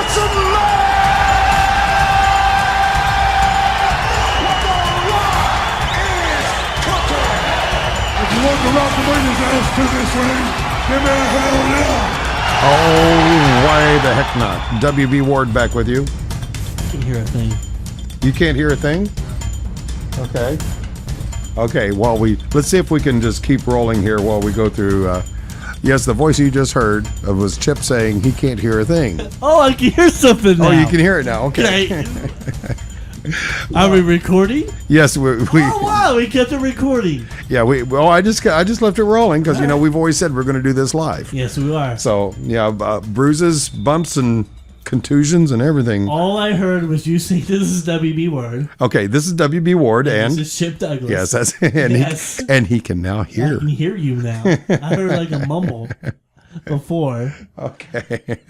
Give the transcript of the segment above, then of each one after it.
Johnson man! What the Rock is cooking! If you want the Rock to bring his ass to this ring, give me a hell yeah! Oh, why the heck not? WB Ward back with you. I can hear a thing. You can't hear a thing? Okay. Okay, well, let's see if we can just keep rolling here while we go through. Yes, the voice you just heard was Chip saying he can't hear a thing. Oh, I can hear something now. Oh, you can hear it now. Okay. Are we recording? Yes, oh wow, we kept it recording. Yeah, I just left it rolling because we've always said we're going to do this live. Yes, we are. So yeah, bruises, bumps, and contusions and everything. All I heard was you saying this is WB Ward. Okay, this is WB Ward and this is Chip Douglas. Yes, yes. He can now hear. I can hear you now. I heard like a mumble before. Okay,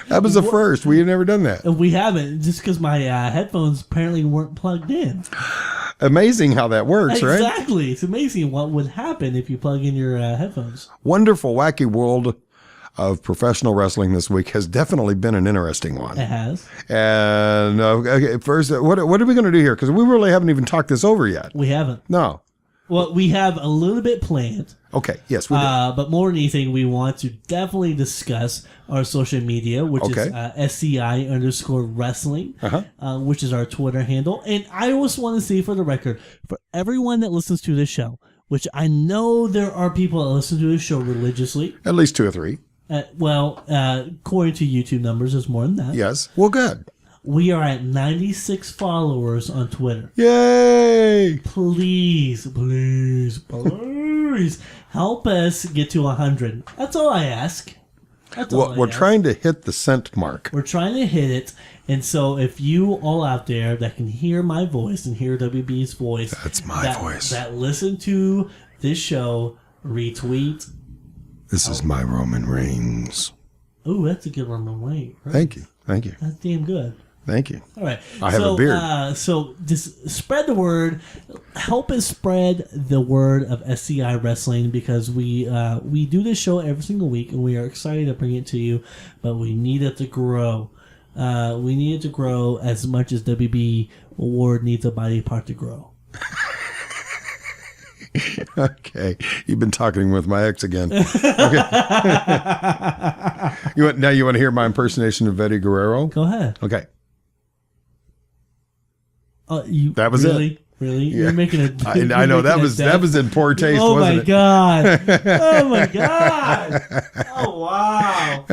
that was the first. We had never done that. We haven't, just because my headphones apparently weren't plugged in. Amazing how that works, right? Exactly. It's amazing what would happen if you plug in your headphones. Wonderful, wacky world of professional wrestling this week has definitely been an interesting one. It has. And okay, first, what are we going to do here? Because we really haven't even talked this over yet. We haven't. No. Well, we have a little bit planned. Okay, yes, we do. But more than anything, we want to definitely discuss our social media, which is SCI_wrestling, which is our Twitter handle. And I always want to say for the record, for everyone that listens to this show, which I know there are people that listen to this show religiously. At least 2 or 3. According to YouTube numbers, there's more than that. Yes. Well, good. We are at 96 followers on Twitter. Yay! Please help us get to 100. That's all I ask. We're trying to hit the cent mark. We're trying to hit it. And so if you all out there that can hear my voice and hear WB's voice. That's my voice. That listen to this show, retweet. This is my Roman Reigns. Ooh, that's a good Roman Reigns. Right? Thank you. That's damn good. Thank you. All right. I have a beard. So just spread the word. Help us spread the word of SCI Wrestling, because we do this show every single week and we are excited to bring it to you, but we need it to grow. We need it to grow as much as WB Ward needs a body part to grow. Okay, you've been talking with my ex again. Okay. You want to hear my impersonation of Eddie Guerrero? Go ahead. Okay. That was really? it. Really? Yeah. You're making a. I know that was in poor taste. Oh wasn't my it? god! Oh my god! Oh wow!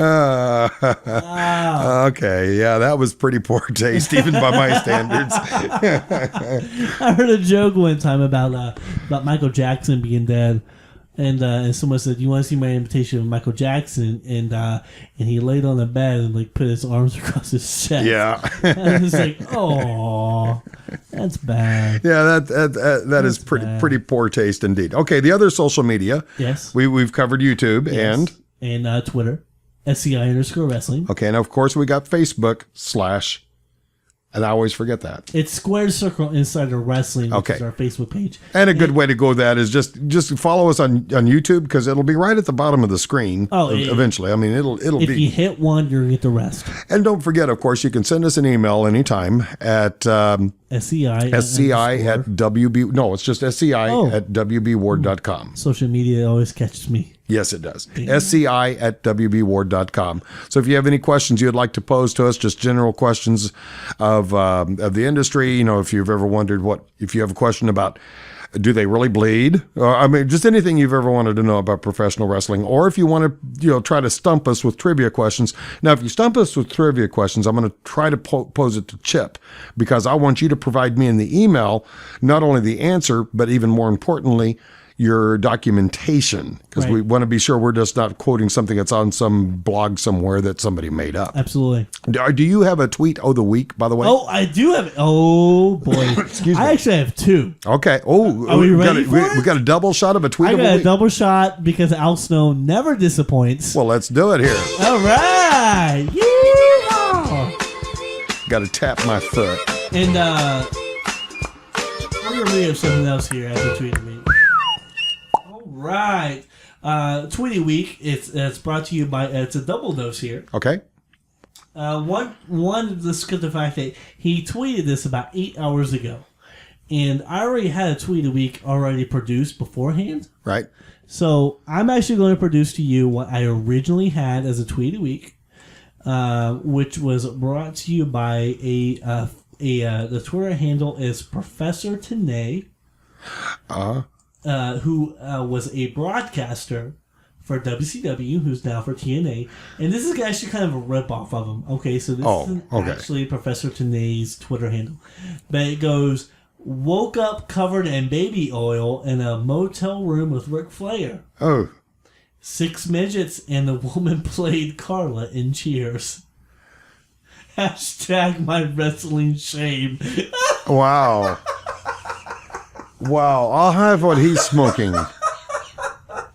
Wow. Okay, yeah, that was pretty poor taste, even by my standards. I heard a joke one time about Michael Jackson being dead, and someone said, "You want to see my imitation of Michael Jackson?" And he laid on the bed and like put his arms across his chest. Yeah, and it's like, oh, that's bad. Yeah, that is pretty poor taste indeed. Okay, the other social media. Yes, we've covered YouTube and Twitter, SCI_wrestling. Okay, and of course we got Facebook / and I always forget that. It's Squared Circle Insider Wrestling, which is our Facebook page. And a good way to go with that is just follow us on YouTube, because it'll be right at the bottom of the screen eventually. I mean, it'll be... If you hit one, you'll get the rest. And don't forget, of course, you can send us an email anytime at... SCI at WB... No, it's just SCI at WBWard.com. Social media always catches me. Yes, it does. SCI at WBWard.com. So if you have any questions you'd like to pose to us, just general questions of the industry, if you've ever wondered if you have a question about, do they really bleed? Just anything you've ever wanted to know about professional wrestling, or if you want to, try to stump us with trivia questions. Now, if you stump us with trivia questions, I'm going to try to pose it to Chip, because I want you to provide me in the email not only the answer, but even more importantly, your documentation, because we want to be sure we're just not quoting something that's on some blog somewhere that somebody made up. Absolutely. Do you have a tweet of the week, by the way? Oh, I do have. Oh boy, excuse me. I actually have 2. Okay. Oh, are we ready for it? We got a double shot of a tweet. I of got the week. a double shot because Al Snow never disappoints. Well, let's do it here. All right. Yeah. Got to tap my foot. And we're gonna read something else here after tweeting me. Right. Tweety Week, it's brought to you by, it's a double dose here. Okay. One, just because the fact that he tweeted this about 8 hours ago. And I already had a tweet a week already produced beforehand. Right. So I'm actually going to produce to you what I originally had as a tweet a week, which was brought to you by the Twitter handle is Professor Tanay, who was a broadcaster for WCW, who's now for TNA. And this is actually kind of a ripoff of him. Okay, so this isn't actually Professor Tanay's Twitter handle. But it goes, woke up covered in baby oil in a motel room with Ric Flair. Oh. 6 midgets and a woman played Carla in Cheers. Hashtag my wrestling shame. Wow. Wow. I'll have what he's smoking.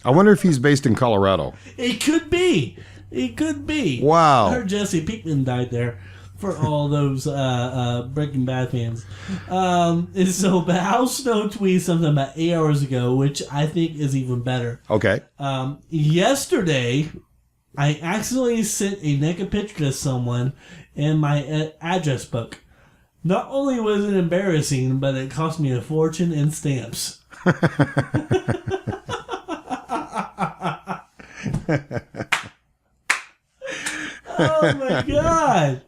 I wonder if he's based in Colorado. It could be. It could be. Wow. I heard Jesse Pinkman died there. For all those Breaking Bad fans. And so, but Al Snow tweeted something about 8 hours ago, which I think is even better. Okay. Yesterday, I accidentally sent a naked picture to someone in my address book. Not only was it embarrassing, but it cost me a fortune in stamps. Oh my God.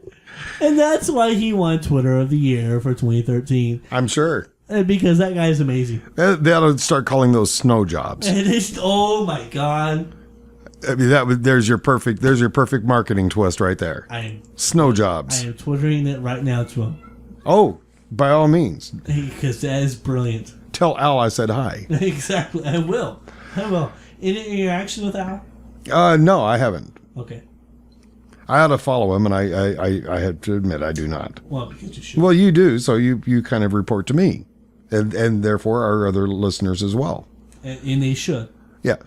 And that's why he won Twitter of the Year for 2013. I'm sure. Because that guy is amazing. They ought to start calling those snow jobs. And it's, oh my God. I mean, there's your perfect marketing twist right there. Snow jobs. I am twittering it right now to him. Oh, by all means. Because that is brilliant. Tell Al I said hi. Exactly. I will. Any interaction with Al? No, I haven't. Okay. I ought to follow him, and I have to admit I do not. Well, because you should. Well, you do, so you kind of report to me, and therefore our other listeners as well. And they should. Yeah.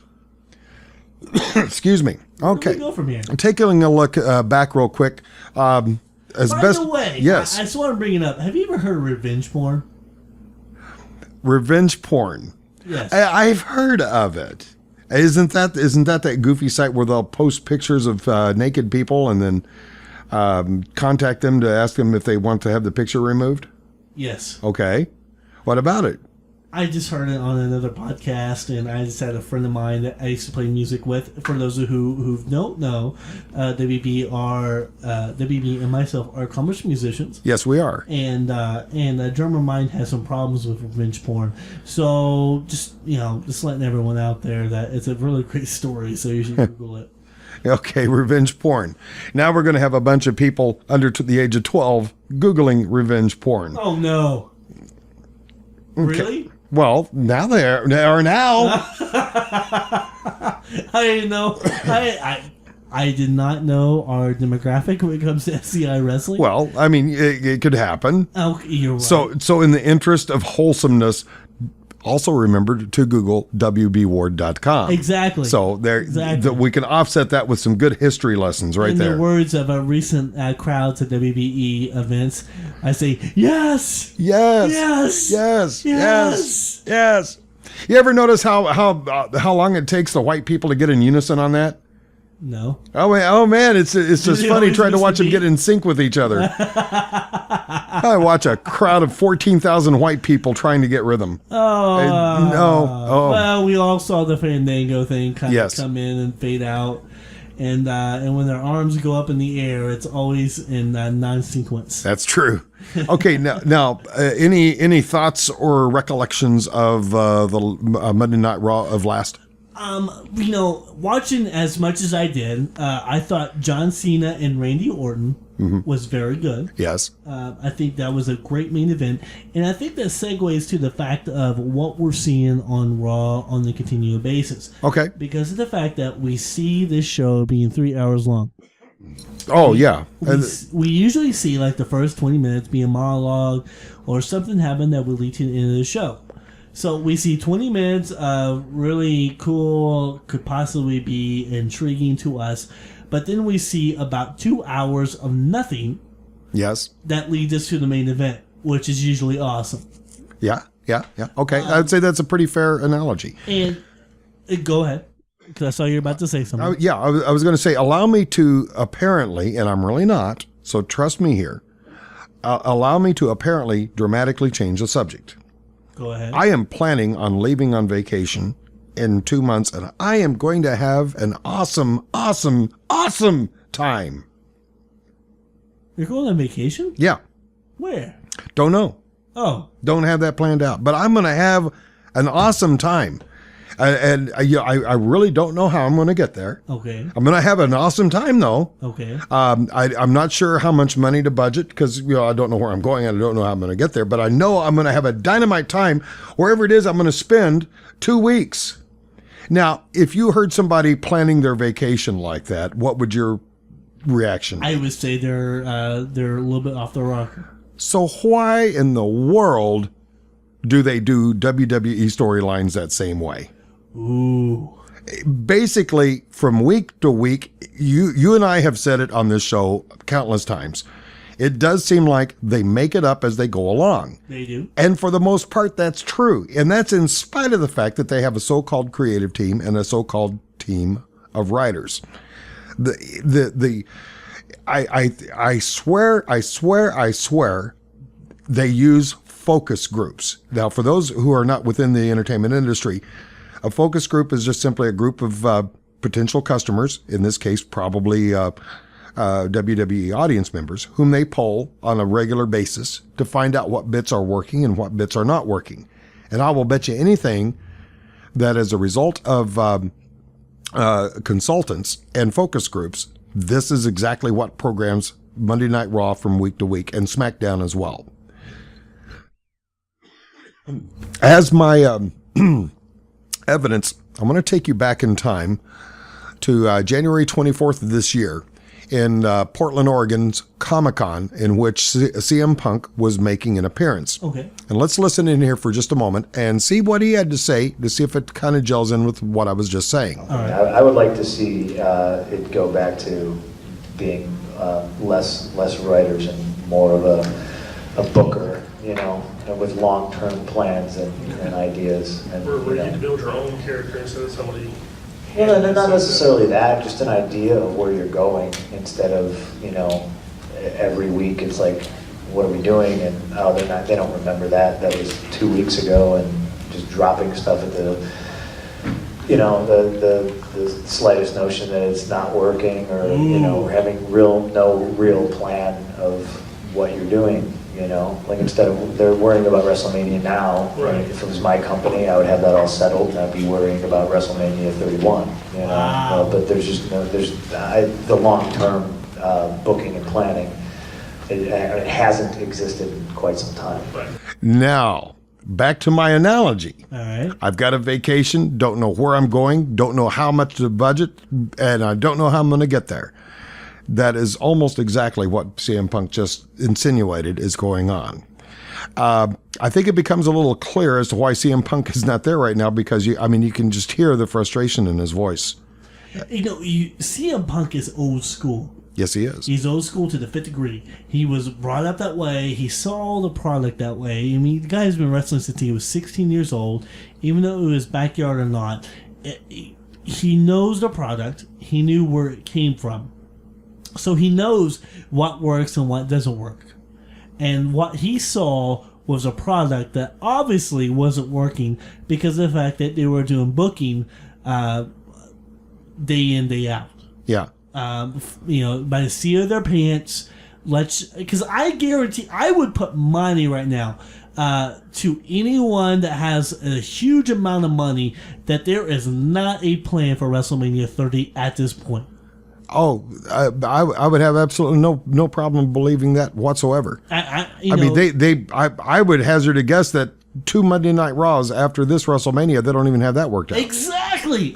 Excuse me. Okay. Where do we go from here? Taking a look back real quick. By the way, yes. I just want to bring it up. Have you ever heard of revenge porn? Revenge porn. Yes. I've heard of it. Isn't that goofy site where they'll post pictures of naked people and then contact them to ask them if they want to have the picture removed? Yes. Okay. What about it? I just heard it on another podcast, and I just had a friend of mine that I used to play music with. For those who don't know, WB and myself are accomplished musicians. Yes, we are. And a drummer of mine has some problems with revenge porn. So just letting everyone out there that it's a really great story. So you should Google it. Okay, revenge porn. Now we're going to have a bunch of people under the age of 12 Googling revenge porn. Oh no! Okay. Really? Well, now they are now. I didn't know. I did not know our demographic when it comes to SCI Wrestling. Well, I mean, it could happen. Oh, you're right. So in the interest of wholesomeness, also remember to Google WBWard.com. Exactly. So we can offset that with some good history lessons right there. In the words of a recent crowd to WBE events, I say, yes! Yes! Yes! Yes! Yes! Yes! You ever notice how long it takes the white people to get in unison on that? No. Oh man, it's just funny trying to watch them get in sync with each other. I watch a crowd of 14,000 white people trying to get rhythm. Oh. Well, we all saw the Fandango thing kind of Yes. come in and fade out. And when their arms go up in the air, it's always in non-sequence. That's true. Okay, now any thoughts or recollections of the Monday Night Raw of last? Watching as much as I did, I thought John Cena and Randy Orton was very good. Yes. I think that was a great main event. And I think that segues to the fact of what we're seeing on Raw on the continual basis. Okay. Because of the fact that we see this show being 3 hours long. Oh, yeah. We usually see like the first 20 minutes be a monologue or something happen that will lead to the end of the show. So we see 20 minutes of really cool, could possibly be intriguing to us. But then we see about 2 hours of nothing. Yes. That leads us to the main event, which is usually awesome. Yeah. Okay. I'd say that's a pretty fair analogy. And go ahead. Because I saw you were about to say something. I was going to say, allow me to apparently, and I'm really not, so trust me here, allow me to apparently dramatically change the subject. Go ahead. I am planning on leaving on vacation in 2 months, and I am going to have an awesome, awesome, awesome time. You're going on vacation? Yeah. Where? Don't know. Oh. Don't have that planned out. But I'm going to have an awesome time. I really don't know how I'm going to get there. Okay. I'm going to have an awesome time, though. Okay. I'm not sure how much money to budget because I don't know where I'm going and I don't know how I'm going to get there. But I know I'm going to have a dynamite time wherever it is I'm going to spend 2 weeks. Now, if you heard somebody planning their vacation like that, what would your reaction be? I would say they're a little bit off the rocker. So why in the world do they do WWE storylines that same way? Ooh. Basically, from week to week, you and I have said it on this show countless times. It does seem like they make it up as they go along. They do. And for the most part, that's true. And that's in spite of the fact that they have a so-called creative team and a so-called team of writers. I swear they use focus groups. Now, for those who are not within the entertainment industry, a focus group is just simply a group of potential customers, in this case, probably WWE audience members, whom they poll on a regular basis to find out what bits are working and what bits are not working. And I will bet you anything that as a result of consultants and focus groups, this is exactly what programs Monday Night Raw from week to week and SmackDown as well. As my evidence, I'm going to take you back in time to January 24th of this year in Portland, Oregon's Comic-Con, in which CM Punk was making an appearance. Okay. And let's listen in here for just a moment and see what he had to say to see if it kind of gels in with what I was just saying. Right. I would like to see it go back to being less writers and more of a booker, with long-term plans and ideas. And, where you get to build your own character instead of somebody. Well, not necessarily that, just an idea of where you're going instead of, every week it's like, what are we doing? And they don't remember that. That was 2 weeks ago, and just dropping stuff at the slightest notion that it's not working, or having no real plan of what you're doing. Like instead of they're worrying about WrestleMania now, right. If it was my company, I would have that all settled, and I'd be worrying about WrestleMania 31. Wow. But there's just the long-term booking and planning. It hasn't existed in quite some time. Right. Now, back to my analogy. All right. I've got a vacation, don't know where I'm going, don't know how much to budget, and I don't know how I'm going to get there. That is almost exactly what CM Punk just insinuated is going on. I think it becomes a little clear as to why CM Punk is not there right now, because you can just hear the frustration in his voice. CM Punk is old school. Yes, he is. He's old school to the fifth degree. He was brought up that way. He saw the product that way. The guy's been wrestling since he was 16 years old, even though it was backyard or not. He knows the product. He knew where it came from. So he knows what works and what doesn't work. And what he saw was a product that obviously wasn't working because of the fact that they were doing booking day in, day out. Yeah. By the seat of their pants. Because I guarantee, I would put money right now to anyone that has a huge amount of money that there is not a plan for WrestleMania 30 at this point. Oh, I would have absolutely no problem believing that whatsoever. I would hazard a guess that 2 Monday Night Raws after this WrestleMania, they don't even have that worked out. Exactly.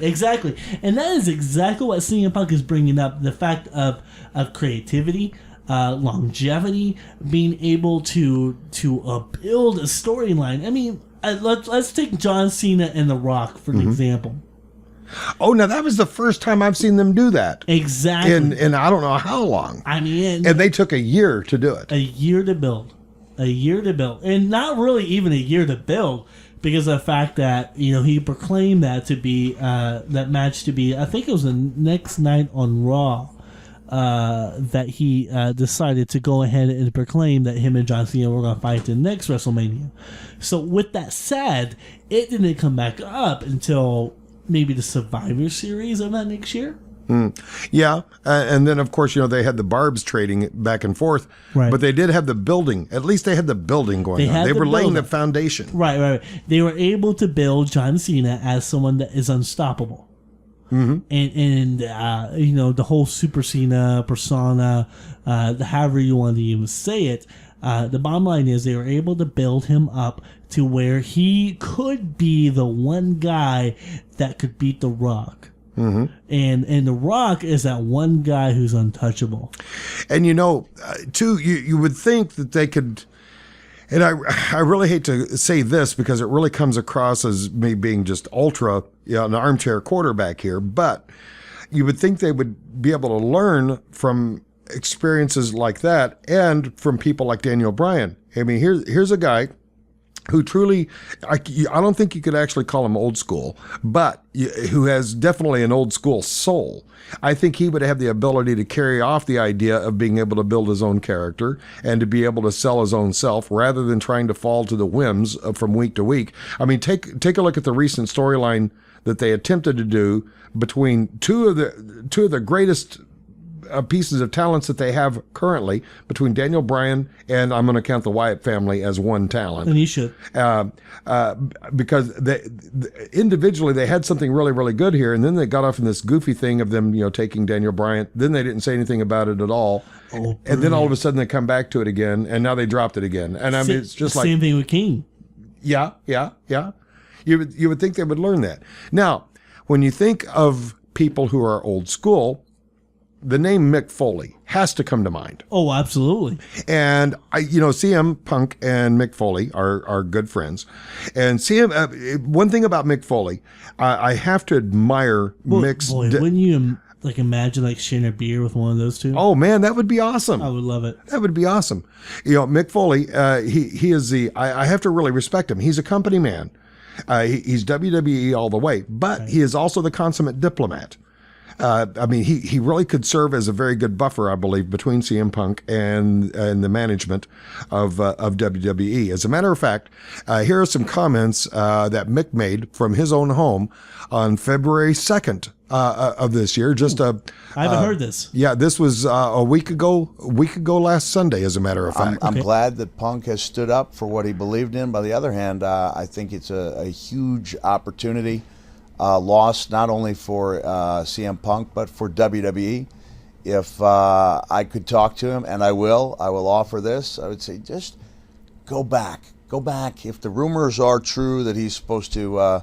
And that is exactly what CM Punk is bringing up, the fact of creativity, longevity, being able to build a storyline. Let's take John Cena and The Rock for an example. Oh, now that was the first time I've seen them do that. Exactly. In I don't know how long. And they took a year to do it. A year to build. And not really even a year to build, because of the fact that he proclaimed that to be that match to be, I think it was the next night on Raw, that he decided to go ahead and proclaim that him and John Cena were going to fight the next WrestleMania. So with that said, it didn't come back up until maybe the Survivor Series of that next year. Yeah, and then of course they had the barbs trading back and forth, Right. But they did have the building. At least they had the building going on. They were laying the foundation. Right. They were able to build John Cena as someone that is unstoppable. Mm-hmm. And the whole Super Cena persona, however you want to even say it, the bottom line is they were able to build him up to where he could be the one guy that could beat The Rock. Mm-hmm. And The Rock is that one guy who's untouchable. And too, you would think that they could, and I really hate to say this because it really comes across as me being just ultra, an armchair quarterback here, but you would think they would be able to learn from experiences like that and from people like Daniel Bryan. I mean, here's a guy who truly, I don't think you could actually call him old school, but who has definitely an old school soul. I think he would have the ability to carry off the idea of being able to build his own character and to be able to sell his own self rather than trying to fall to the whims from week to week. I mean, take a look at the recent storyline that they attempted to do between two of the greatest pieces of talents that they have currently, between Daniel Bryan and I'm going to count the Wyatt family as one talent. And you should. Because individually they had something really, really good here, and then they got off in this goofy thing of them, taking Daniel Bryan. Then they didn't say anything about it at all. Oh, and then all of a sudden they come back to it again, and now they dropped it again. And I mean, it's just like... Same thing with King. Yeah. You would think they would learn that. Now, when you think of people who are old school, the name Mick Foley has to come to mind. Oh, absolutely. And CM Punk and Mick Foley are good friends. And one thing about Mick Foley, I have to admire Mick's. Wouldn't you imagine sharing a beer with one of those two? Oh man, that would be awesome. I would love it. That would be awesome. Mick Foley, he is I have to really respect him. He's a company man. He's WWE all the way, but right. He is also the consummate diplomat. I mean, he really could serve as a very good buffer, I believe, between CM Punk and the management of WWE. As a matter of fact, here are some comments that Mick made from his own home on February 2nd of this year. I haven't heard this. Yeah, this was a week ago last Sunday, as a matter of fact. I'm glad that Punk has stood up for what he believed in. By the other hand, I think it's a huge opportunity. Loss not only for CM Punk but for WWE. If I could talk to him, and I will offer this. I would say just go back. If the rumors are true that he's supposed to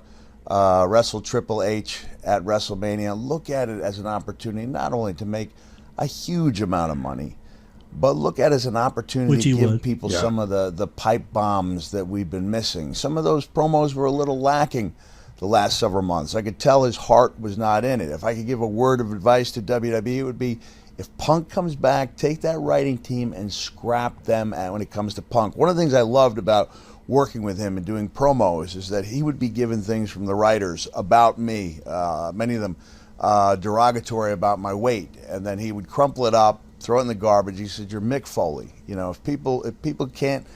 wrestle Triple H at WrestleMania, look at it as an opportunity not only to make a huge amount of money, but look at it as an opportunity to give people some of the pipe bombs that we've been missing. Some of those promos were a little lacking the last several months. I could tell his heart was not in it. If I could give a word of advice to WWE, it would be, if Punk comes back, take that writing team and scrap them when it comes to Punk. One of the things I loved about working with him and doing promos is that he would be given things from the writers about me, many of them derogatory about my weight, and then he would crumple it up, throw it in the garbage. He said, "You're Mick Foley." If people can't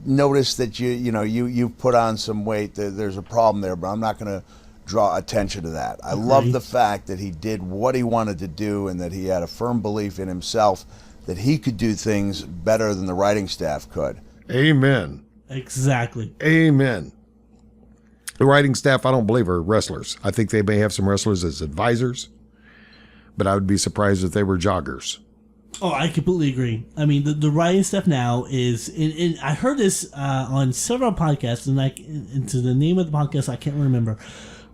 notice that you put on some weight, there's a problem there, but I'm not going to draw attention to that. I love the fact that he did what he wanted to do and that he had a firm belief in himself that he could do things better than the writing staff could. Amen. Exactly. Amen. The writing staff, I don't believe, are wrestlers. I think they may have some wrestlers as advisors, but I would be surprised if they were joggers. Oh, I completely agree. I mean, the writing stuff now is, and I heard this on several podcasts, and to the name of the podcast, I can't remember.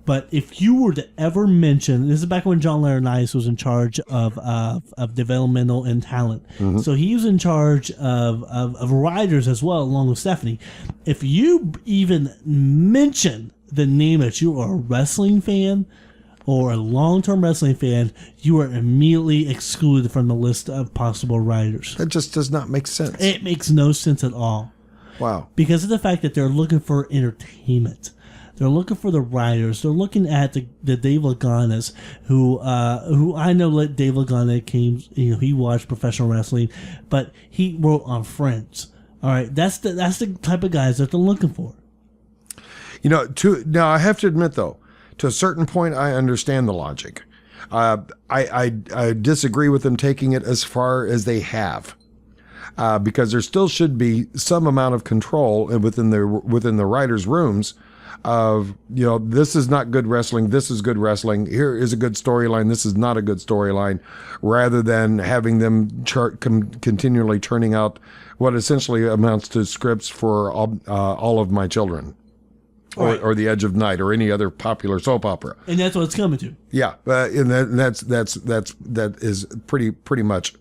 But if you were to ever mention, this is back when John Laurinaitis was in charge of developmental and talent. Mm-hmm. So he was in charge of writers as well, along with Stephanie. If you even mention the name that you are a wrestling fan or a long-term wrestling fan, you are immediately excluded from the list of possible writers. That just does not make sense. It makes no sense at all. Wow. Because of the fact that they're looking for entertainment. They're looking for the writers. They're looking at the Dave Laganas, who I know that Dave Lagana came, he watched professional wrestling, but he wrote on Friends. All right, that's the type of guys that they're looking for. Now I have to admit though, to a certain point, I understand the logic. I disagree with them taking it as far as they have, because there still should be some amount of control within the writers' rooms. Of this is not good wrestling. This is good wrestling. Here is a good storyline. This is not a good storyline. Rather than having them continually turning out what essentially amounts to scripts for all of my children, or The Edge of Night, or any other popular soap opera. And that's what it's coming to. Yeah, and that is pretty much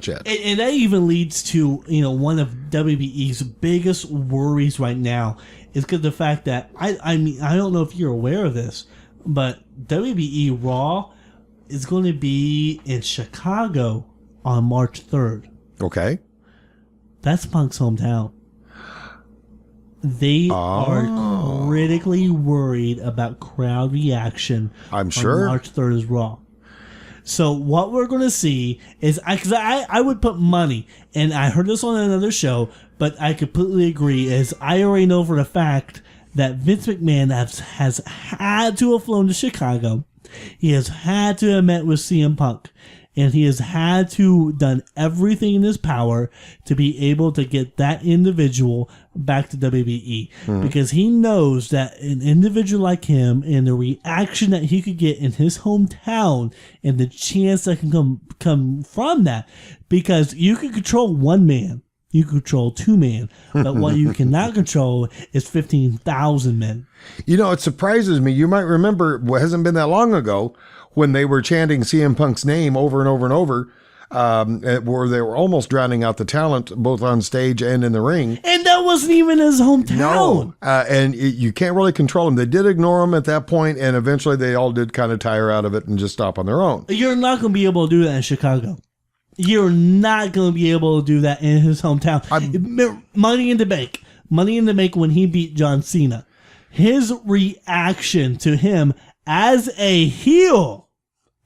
it. And that even leads to one of WWE's biggest worries right now is because the fact that I mean I don't know if you're aware of this, but WWE Raw is going to be in Chicago on March 3rd. Okay, that's Punk's hometown. They are critically worried about crowd reaction. I'm sure. On March 3rd is Raw. So what we're going to see is, because I would put money, and I heard this on another show, but I completely agree, is I already know for the fact that Vince McMahon has had to have flown to Chicago. He has had to have met with CM Punk. And he has had to done everything in his power to be able to get that individual back to WWE. Because he knows that an individual like him and the reaction that he could get in his hometown and the chance that can come from that. Because you can control one man. You control two men. But what you cannot control is 15,000 men. It surprises me. You might remember, it hasn't been that long ago, when they were chanting CM Punk's name over and over and over, where they were almost drowning out the talent, both on stage and in the ring. And that wasn't even his hometown. No, and you can't really control them. They did ignore him at that point, and eventually they all did kind of tire out of it and just stop on their own. You're not going to be able to do that in Chicago. You're not going to be able to do that in his hometown. Money in the Bank. Money in the Bank when he beat John Cena. His reaction to him as a heel,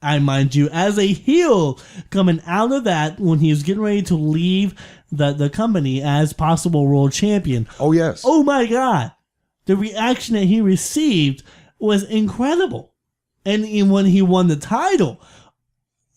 mind you, as a heel coming out of that when he was getting ready to leave the company as possible world champion. Oh, yes. Oh, my God. The reaction that he received was incredible. And when he won the title,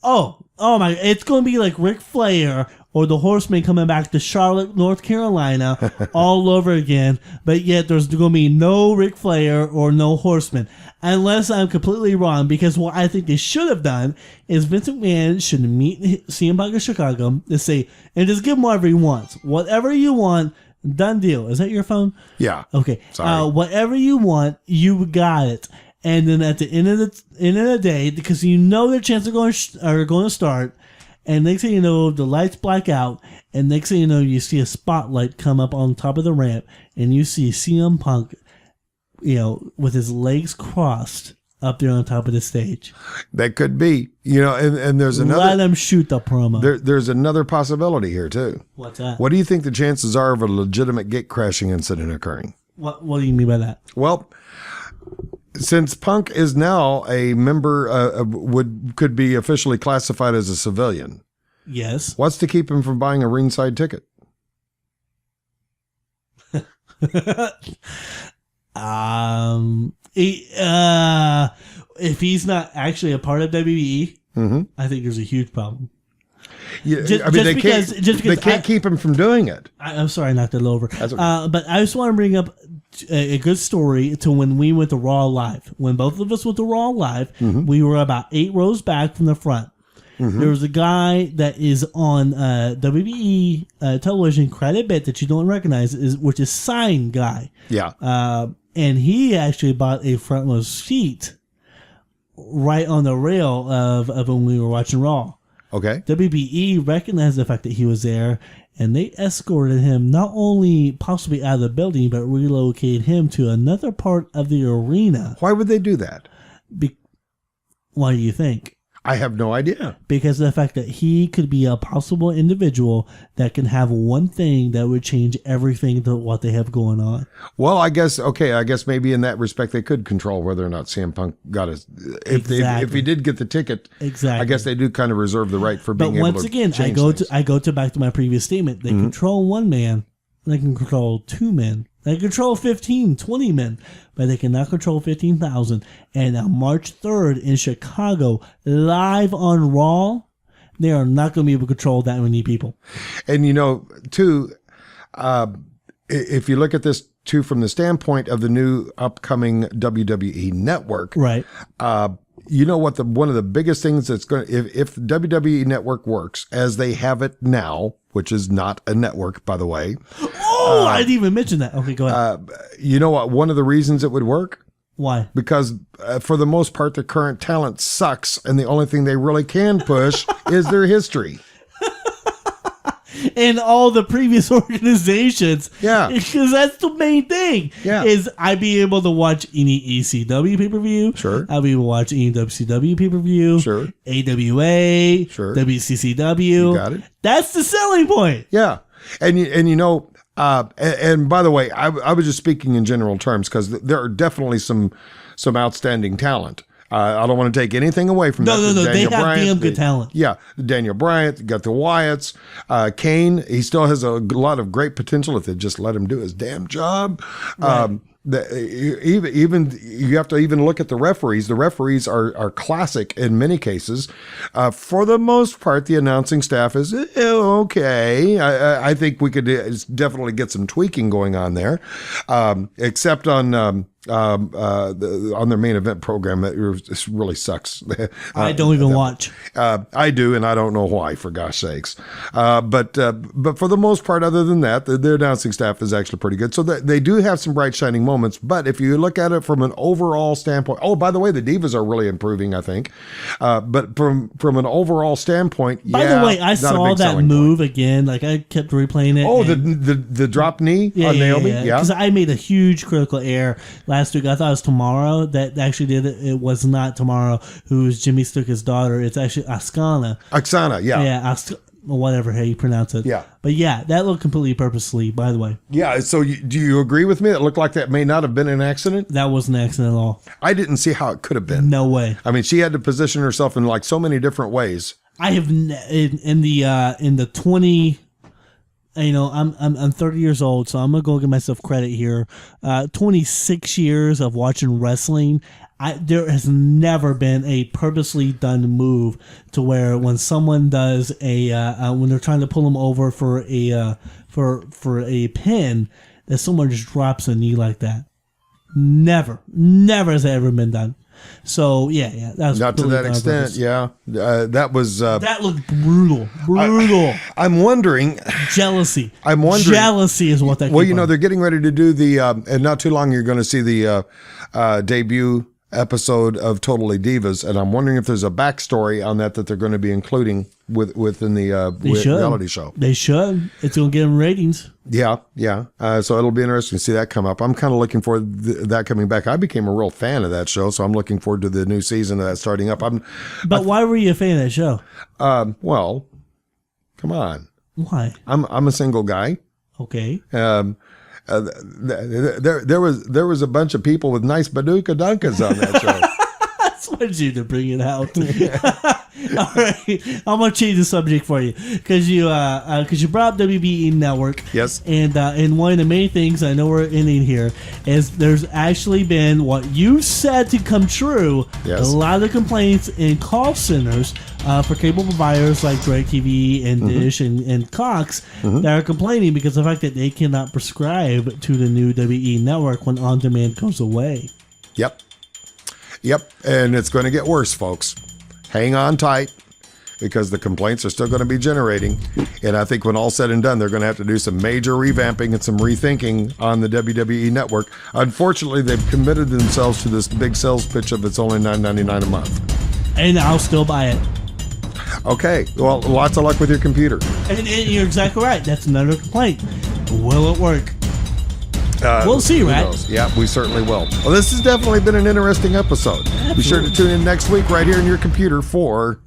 oh my, it's going to be like Ric Flair or the Horseman coming back to Charlotte, North Carolina all over again. But yet there's going to be no Ric Flair or no Horseman. Unless I'm completely wrong, because what I think they should have done is Vince McMahon should meet CM Punk in Chicago and say, and just give him whatever he wants. Whatever you want, done deal. Is that your phone? Yeah. Okay. Sorry. Whatever you want, you got it. And then at the end of the day, because their chances are going to start, and next thing you know, the lights black out, and next thing you know, you see a spotlight come up on top of the ramp, and you see CM Punk, with his legs crossed up there on top of the stage. That could be, and there's another. Let him shoot the promo. There's another possibility here too. What's that? What do you think the chances are of a legitimate gate crashing incident occurring? What do you mean by that? Well, since Punk is now a member, could be officially classified as a civilian. Yes. What's to keep him from buying a ringside ticket? If he's not actually a part of WWE, I think there's a huge problem. Yeah, they can't keep him from doing it. I'm sorry, I knocked it over. That's okay. But I just want to bring up a good story to when we went to Raw Live. When both of us went to Raw Live, we were about 8 rows back from the front. There was a guy that is on WWE television quite a bit that you don't recognize, which is Sign Guy. Yeah. And he actually bought a front row seat right on the rail of when we were watching Raw. Okay. WBE recognized the fact that he was there, and they escorted him not only possibly out of the building, but relocated him to another part of the arena. Why would they do that? Why do you think? I have no idea. Because of the fact that he could be a possible individual that can have one thing that would change everything to what they have going on. Well, I guess maybe in that respect they could control whether or not CM Punk got his. If he did get the ticket, exactly. I guess they do kind of reserve the right for being able to. But once again, change I go back to my previous statement. They control one man. They can control two men. They control 15, 20 men, but they cannot control 15,000. And on March 3rd in Chicago, live on Raw, they are not going to be able to control that many people. And, too, if you look at this, too, from the standpoint of the new upcoming WWE network, right? You know what? One of the biggest things that's going to, if the WWE network works as they have it now, which is not a network, by the way. Oh, I didn't even mention that. Okay, go ahead. You know what? One of the reasons it would work? Why? Because for the most part, the current talent sucks, and the only thing they really can push is their history. And all the previous organizations. Yeah. Because that's the main thing. Yeah. Is I'd be able to watch any ECW pay-per-view. Sure. I'd be able to watch any WCW pay-per-view. Sure. AWA. Sure. WCCW. You got it. That's the selling point. Yeah. And by the way, I was just speaking in general terms because there are definitely some outstanding talent. I don't want to take anything away from that. No. Daniel They have Bryan, damn good talent. Yeah. Daniel Bryant, got the Wyatts. Kane, he still has a lot of great potential if they just let him do his damn job. Right. Even you have to even look at the referees. The referees are classic in many cases. For the most part, the announcing staff is okay. I think we could definitely get some tweaking going on there, except on their main event program. It really sucks. I don't even watch. I do, and I don't know why, for gosh sakes. But for the most part, other than that, the announcing staff is actually pretty good. So they do have some bright shining moments. But if you look at it from an overall standpoint, oh, by the way, the Divas are really improving, I think. But from an overall standpoint, By the way, I saw that move again. Like I kept replaying it. Oh, the drop knee on Naomi? Yeah. Because I made a huge critical error last week. I thought it was Tomorrow that actually did it. It was not Tomorrow, who's Jimmy Snuka's daughter. It's actually Oksana, yeah. Yeah, whatever how you pronounce it. Yeah. But yeah, that looked completely purposely, by the way. Yeah, so do you agree with me? It looked like that may not have been an accident? That wasn't an accident at all. I didn't see how it could have been. No way. I mean, she had to position herself in like so many different ways. I have in the 20. I'm 30 years old, so I'm gonna go give myself credit here. 26 years of watching wrestling. There has never been a purposely done move to where when someone does when they're trying to pull them over for a pin, that someone just drops a knee like that. Never has that ever been done. So yeah, that was not to that extent. Yeah, that looked brutal. I'm wondering jealousy. Jealousy is what that. Well, they're getting ready to do the, and not too long you're going to see the debut episode of Totally Divas, and I'm wondering if there's a backstory on that they're going to be including within the reality show. They should. It's going to get them ratings. Yeah. So it'll be interesting to see that come up. I'm kind of looking forward to that coming back. I became a real fan of that show, so I'm looking forward to the new season of that starting up. But why were you a fan of that show? Well, come on. Why? I'm a single guy. Okay. There was a bunch of people with nice Baduka Dunkas on that show. I just wanted you to bring it out. All right, I'm gonna change the subject for you because you brought up WBE Network. Yes. And one of the main things I know we're ending here is there's actually been what you said to come true. Yes. A lot of the complaints in call centers for cable providers like DirecTV and Dish and Cox that are complaining because of the fact that they cannot prescribe to the new WBE Network when on demand goes away. Yep. And it's going to get worse, folks. Hang on tight because the complaints are still going to be generating. And I think when all's said and done, they're going to have to do some major revamping and some rethinking on the WWE Network. Unfortunately, they've committed themselves to this big sales pitch of it's only $9.99 a month. And I'll still buy it. Okay. Well, lots of luck with your computer. And you're exactly right. That's another complaint. Will it work? We'll see, who right? knows? Yeah, we certainly will. Well, this has definitely been an interesting episode. Be sure to tune in next week right here in your computer for